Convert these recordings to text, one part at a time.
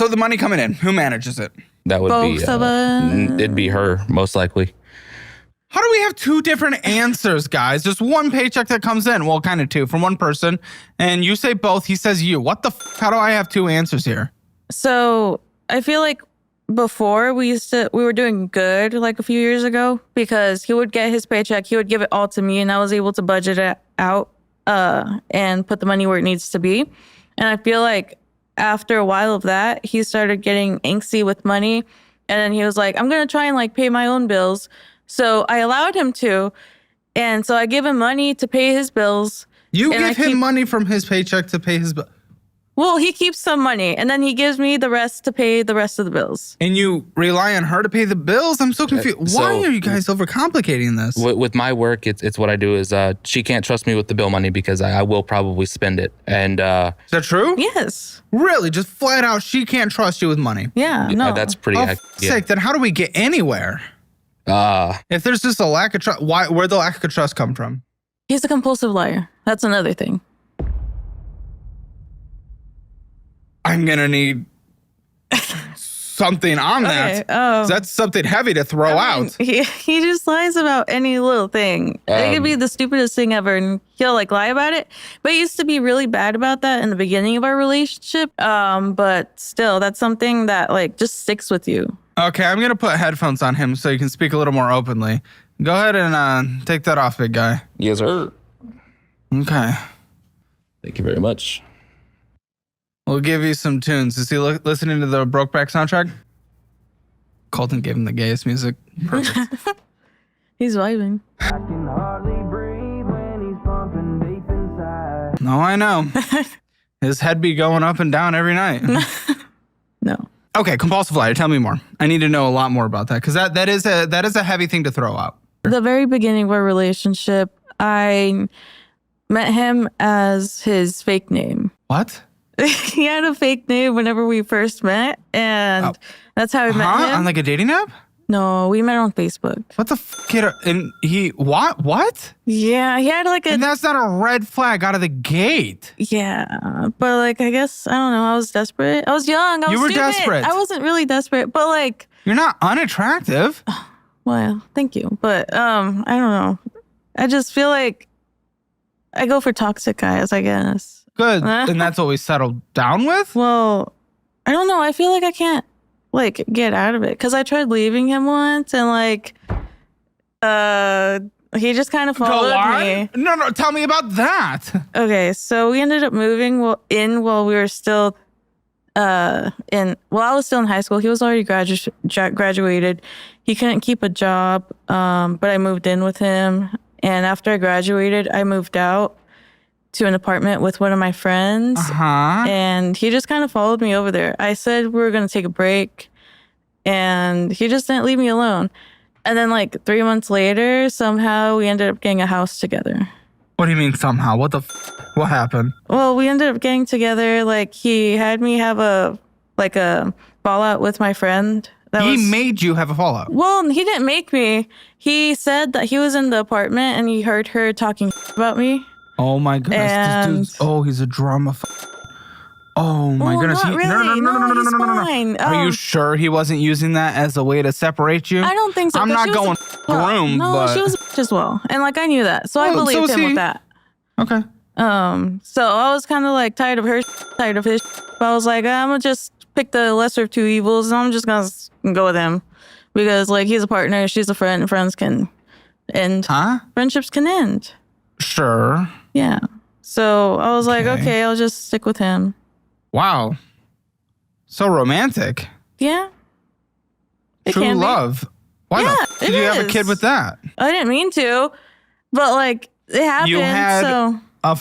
So the money coming in, who manages it? That would Both be, of us. it'd be her, most likely. How do we have two different answers, guys? Just one paycheck that comes in. Well, kind of two from one person. And you say both, he says you. What the how do I have two answers here? So I feel like before we were doing good like a few years ago because he would get his paycheck, he would give it all to me and I was able to budget it out and put the money where it needs to be. And I feel like after a while of that, he started getting angsty with money. And then he was like, I'm going to try and like pay my own bills. So I allowed him to. And so I give him money to pay his bills. You give him money from his paycheck to pay his bill. Well, he keeps some money and then he gives me the rest to pay the rest of the bills. And you rely on her to pay the bills? I'm so confused. Why are you guys overcomplicating this? With my work, it's what I do is she can't trust me with the bill money because I will probably spend it. And is that true? Yes. Really? Just flat out, she can't trust you with money? Yeah, no. That's pretty sake, then how do we get anywhere? If there's just a lack of trust, where'd the lack of trust come from? He's a compulsive liar. That's another thing. I'm going to need something on that. That's something heavy to throw out. He just lies about any little thing. It could be the stupidest thing ever and he'll like lie about it. But he used to be really bad about that in the beginning of our relationship. But still, that's something that like just sticks with you. Okay, I'm going to put headphones on him so you can speak a little more openly. Go ahead and take that off, big guy. Yes, sir. Okay. Thank you very much. We'll give you some tunes. Is he listening to the Brokeback soundtrack? Colton gave him the gayest music. Perfect. He's vibing. I can hardly breathe when he's pumping deep inside. No, I know. His head be going up and down every night. No. Okay, compulsive liar. Tell me more. I need to know a lot more about that because that is a heavy thing to throw out. The very beginning of our relationship, I met him as his fake name. What? He had a fake name whenever we first met, and that's how I met him. On like a dating app? No, we met on Facebook. What the fuck? And he, what? Yeah, he had like a... And that's not a red flag out of the gate. Yeah, but like, I guess, I don't know, I was desperate. I was young, You were stupid. desperate. I wasn't really desperate, but like... You're not unattractive. Well, thank you. But I don't know. I just feel like I go for toxic guys, I guess. Good. And that's what we settled down with? Well, I don't know. I feel like I can't like get out of it because I tried leaving him once and like he just kind of followed me. No, tell me about that. Okay, so we ended up moving while we were still I was still in high school. He was already graduated. He couldn't keep a job, but I moved in with him. And after I graduated, I moved out to an apartment with one of my friends. And he just kind of followed me over there. I said we were going to take a break, and he just didn't leave me alone. And then like 3 months later, somehow we ended up getting a house together. What do you mean somehow? What happened? Well, we ended up getting together. Like he had me have a fallout with my friend. He made you have a fallout? Well, he didn't make me. He said that he was in the apartment and he heard her talking about me. Oh my goodness. This dude's, he's a drama. Oh my goodness. Not really. No, he's fine. Are you sure he wasn't using that as a way to separate you? I don't think so. I'm not going groom, no, but... she was a bitch as well. And like I knew that. So I believed him with that. Okay. So I was kind of like tired of her, tired of his. But I was like, I'm gonna just pick the lesser of two evils and I'm just gonna go with him. Because like he's a partner, she's a friend, and friends can end. Friendships can end. Sure. Yeah. So I was like, okay, I'll just stick with him. Wow. So romantic. Yeah. True love. Why not? Did you have a kid with that? I didn't mean to, but like it happened. You had a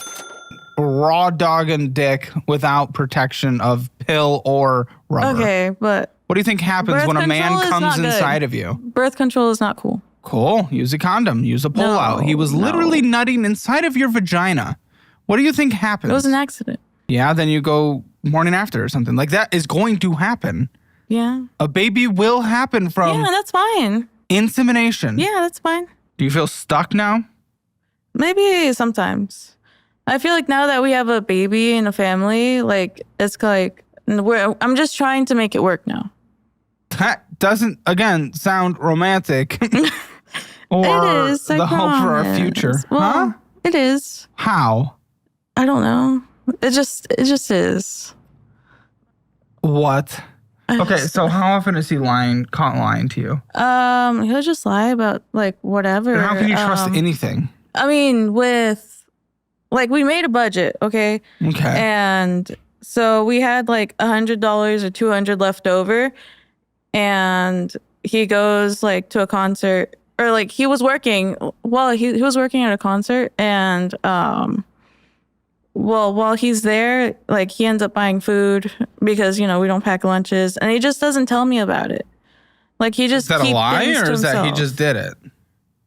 raw dog and dick without protection of pill or rubber. Okay, but what do you think happens when a man comes inside of you? Birth control is not cool. Cool. Use a condom. Use a pull-out. He was literally nutting inside of your vagina. What do you think happens? It was an accident. Yeah, then you go morning after or something. Like that is going to happen. Yeah. A baby will happen from... Yeah, that's fine. Insemination. Yeah, that's fine. Do you feel stuck now? Maybe sometimes. I feel like now that we have a baby and a family, like it's like And I'm just trying to make it work now. That doesn't, again, sound romantic. Or It is. the hope for our future. Well, it is. How? I don't know. It just is. What? Okay, so how often is he caught lying to you? He'll just lie about like whatever. And how can you trust anything? I mean, we made a budget, okay? Okay. And so we had like $100 or $200 left over, and he goes like to a concert, or like he was working. Well, he was working at a concert, and while he's there, like he ends up buying food because we don't pack lunches, and he just doesn't tell me about it. Like he just Is that a keep lie, things or to is that he himself. just did it?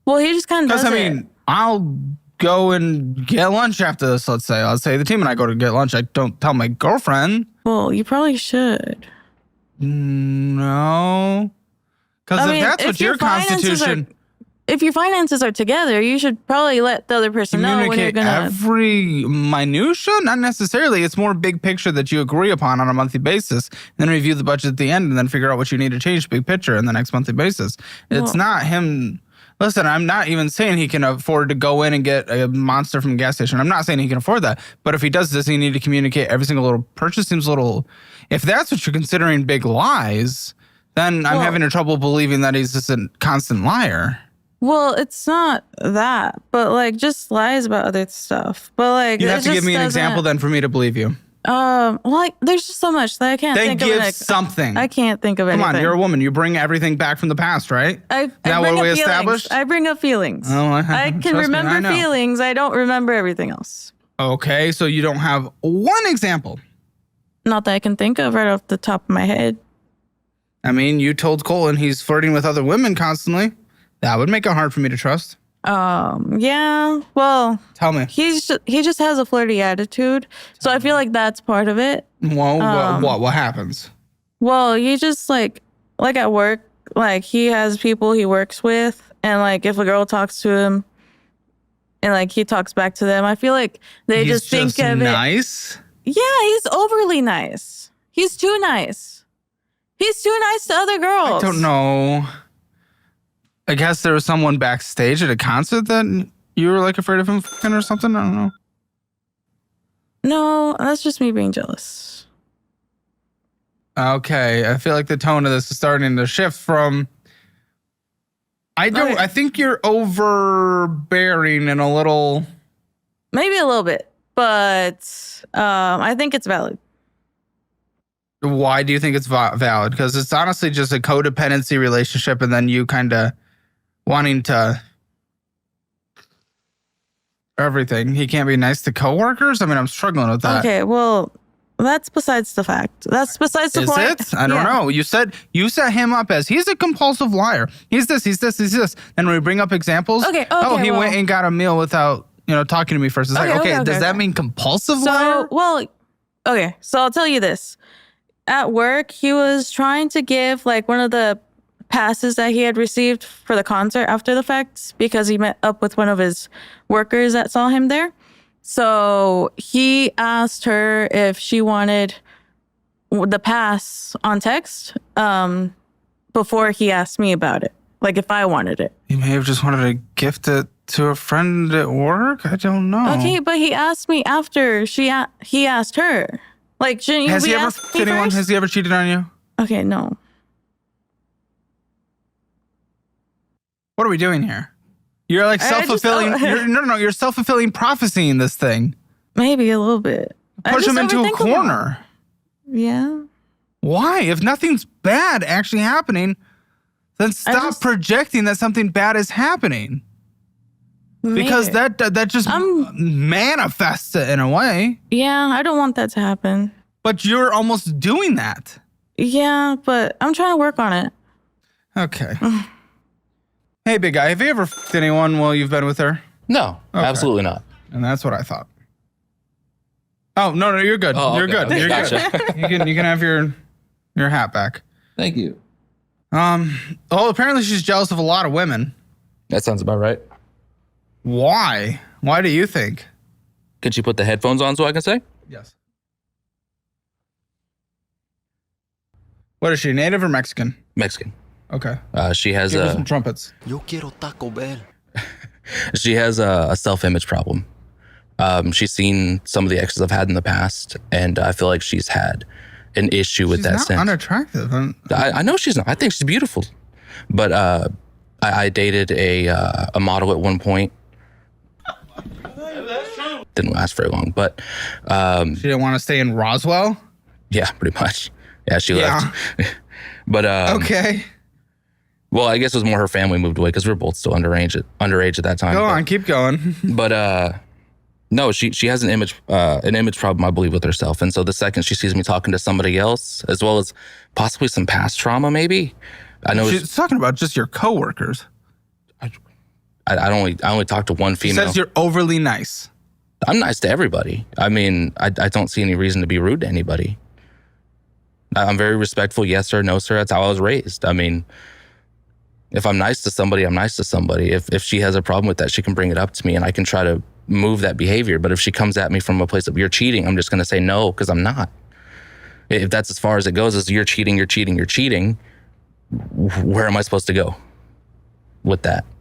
Well, he just kind of does Because, I mean, I'll go and get lunch after this, let's say the team and I go to get lunch. I don't tell my girlfriend. Well, you probably should. No. Because if that's what your constitution... If your finances are together, you should probably let the other person know when you're communicate gonna. every minutia? Not necessarily. It's more big picture that you agree upon on a monthly basis, and then review the budget at the end, and then figure out what you need to change big picture in the next monthly basis. It's not him. Listen, I'm not even saying he can afford to go in and get a monster from a gas station. I'm not saying he can afford that. But if he does this, he need to communicate every single little purchase. Seems a little. If that's what you're considering big lies, then I'm having trouble believing that he's just a constant liar. Well, it's not that, but like just lies about other stuff. But like You have to give me an example then for me to believe you. Like there's just so much that I can't Then think of. give something. I can't think of anything. Come on, you're a woman. You bring everything back from the past, right? I Is that bring what we up established? feelings. I bring up feelings. Oh, I can trust me, remember I know. feelings. I don't remember everything else. Okay, so you don't have one example. Not that I can think of right off the top of my head. I mean, you told Colin he's flirting with other women constantly. That would make it hard for me to trust. Yeah. Well, Tell me. he just has a flirty attitude, so I feel like that's part of it. Well, what happens? Well, he just like at work, like he has people he works with, and like if a girl talks to him, and like he talks back to them, I feel like they He's just think of nice. it. Yeah, he's overly nice. He's too nice. He's too nice to other girls. I don't know. I guess there was someone backstage at a concert that you were like afraid of him fucking or something. I don't know. No, that's just me being jealous. Okay, I feel like the tone of this is starting to shift from. I think you're overbearing and a little. Maybe a little bit, but I think it's valid. Why do you think it's valid? Because it's honestly just a codependency relationship, and then you kind of wanting to everything. He can't be nice to coworkers. I mean, I'm struggling with that. Okay, well, that's besides the fact. That's besides the Is point. it? I don't know. You set him up as he's a compulsive liar. He's this. And when we bring up examples, he went and got a meal without talking to me first. It's does that mean compulsive liar? Okay, so I'll tell you this. At work, he was trying to give like one of the passes that he had received for the concert after the fact because he met up with one of his workers that saw him there. So he asked her if she wanted the pass on text before he asked me about it, like if I wanted it. He may have just wanted to gift it to a friend at work. I don't know. Okay, but he asked me after he asked her. Like, shouldn't you Has be he ever asking me anyone? first? Has he ever cheated on you? Okay, no. What are we doing here? You're like self-fulfilling. You're self-fulfilling prophecy in this thing. Maybe a little bit. Push him into a corner. Yeah. Why? If nothing's bad actually happening, then stop projecting that something bad is happening. Because that just manifests it in a way. Yeah, I don't want that to happen. But you're almost doing that. Yeah, but I'm trying to work on it. Okay. Hey, big guy, have you ever f***ed anyone while you've been with her? No, absolutely not. And that's what I thought. Oh, no, you're good. Oh, you're okay, good. okay, You're gotcha. good. You can have your hat back. Thank you. Well, apparently she's jealous of a lot of women. That sounds about right. Why? Why do you think? Could you put the headphones on so I can say? Yes. What is she, native or Mexican? Mexican. Okay. She has Give her some trumpets. Yo quiero Taco Bell. she has a self-image problem. She's seen some of the exes I've had in the past, and I feel like she's had an issue with She's that not sense. unattractive. I know she's not. I think she's beautiful, but I dated a model at one point. Didn't last very long, but She didn't want to stay in Roswell? yeah, pretty much. Yeah, she left. But Okay. well, I guess it was more her family moved away because we were both still underage at that time. Go on, keep going. But no, she has an image problem, I believe, with herself. And so the second she sees me talking to somebody else, as well as possibly some past trauma, maybe. I know She's talking about just your coworkers. I only talk to one She female. says you're overly nice. I'm nice to everybody. I mean, I don't see any reason to be rude to anybody. I'm very respectful. Yes, sir. No, sir. That's how I was raised. I mean, if I'm nice to somebody, I'm nice to somebody. If she has a problem with that, she can bring it up to me and I can try to move that behavior. But if she comes at me from a place of you're cheating, I'm just going to say no, because I'm not. If that's as far as it goes, is you're cheating, where am I supposed to go with that?